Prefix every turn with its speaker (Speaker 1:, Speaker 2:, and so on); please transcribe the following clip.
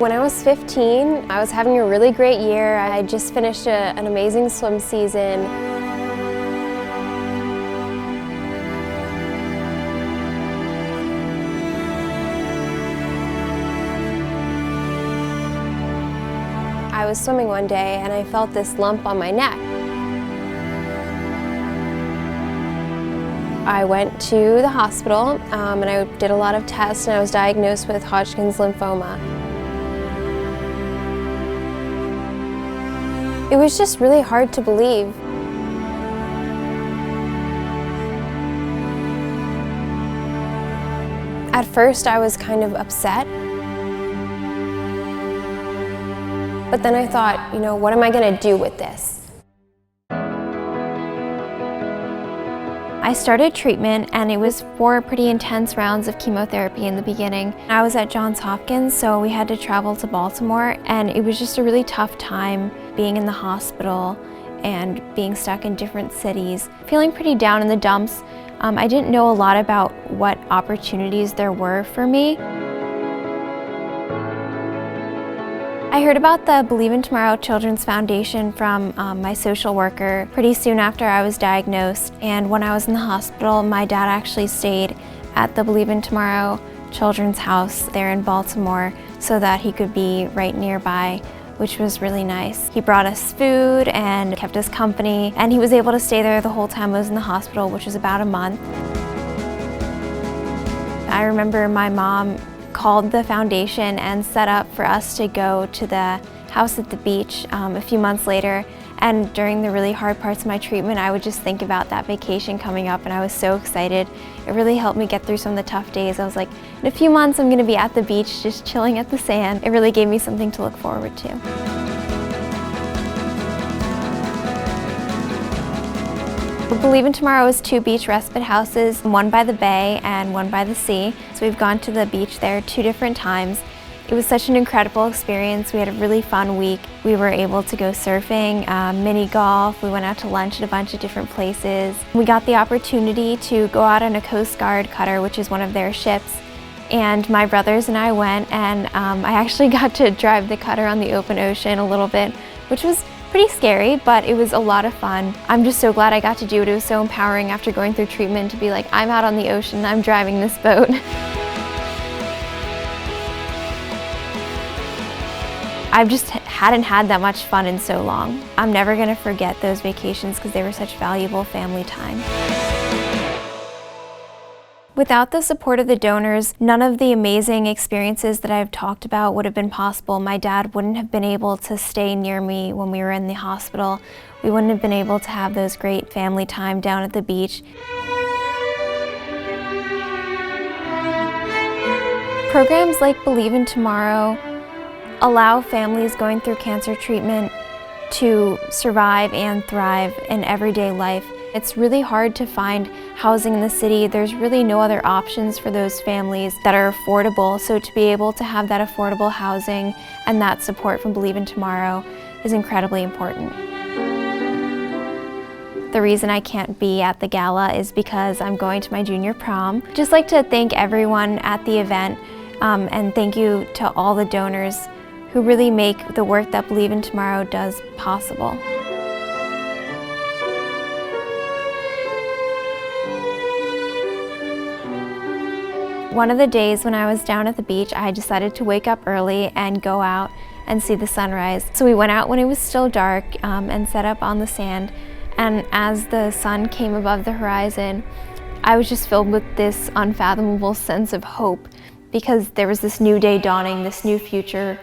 Speaker 1: When I was 15, I was having a really great year. I had just finished an amazing swim season. I was swimming one day and I felt this lump on my neck. I went to the hospital and I did a lot of tests and I was diagnosed with Hodgkin's lymphoma. It was just really hard to believe. At first I was kind of upset. But then I thought, what am I going to do with this? I started treatment and it was 4 pretty intense rounds of chemotherapy in the beginning. I was at Johns Hopkins, so we had to travel to Baltimore, and it was just a really tough time being in the hospital and being stuck in different cities. Feeling pretty down in the dumps. I didn't know a lot about what opportunities there were for me. I heard about the Believe in Tomorrow Children's Foundation from my social worker pretty soon after I was diagnosed, and when I was in the hospital, my dad actually stayed at the Believe in Tomorrow Children's House there in Baltimore so that he could be right nearby, which was really nice. He brought us food and kept us company, and he was able to stay there the whole time I was in the hospital, which was about a month. I remember my mom called the foundation and set up for us to go to the house at the beach a few months later. And during the really hard parts of my treatment, I would just think about that vacation coming up, and I was so excited. It really helped me get through some of the tough days. I was like, in a few months I'm gonna be at the beach just chilling at the sand. It really gave me something to look forward to. Believe in Tomorrow is 2 beach respite houses, one by the bay and one by the sea. So we've gone to the beach there 2 different times. It was such an incredible experience. We had a really fun week. We were able to go surfing, mini golf. We went out to lunch at a bunch of different places. We got the opportunity to go out on a Coast Guard cutter, which is one of their ships. And my brothers and I went, and I actually got to drive the cutter on the open ocean a little bit, which was pretty scary, but it was a lot of fun. I'm just so glad I got to do it. It was so empowering after going through treatment to be like, I'm out on the ocean, I'm driving this boat. I just hadn't had that much fun in so long. I'm never gonna forget those vacations because they were such valuable family time. Without the support of the donors, none of the amazing experiences that I've talked about would have been possible. My dad wouldn't have been able to stay near me when we were in the hospital. We wouldn't have been able to have those great family time down at the beach. Programs like Believe in Tomorrow allow families going through cancer treatment to survive and thrive in everyday life. It's really hard to find housing in the city. There's really no other options for those families that are affordable. So to be able to have that affordable housing and that support from Believe in Tomorrow is incredibly important. The reason I can't be at the gala is because I'm going to my junior prom. I'd just like to thank everyone at the event and thank you to all the donors who really make the work that Believe in Tomorrow does possible. One of the days when I was down at the beach, I decided to wake up early and go out and see the sunrise. So we went out when it was still dark and set up on the sand. And as the sun came above the horizon, I was just filled with this unfathomable sense of hope because there was this new day dawning, this new future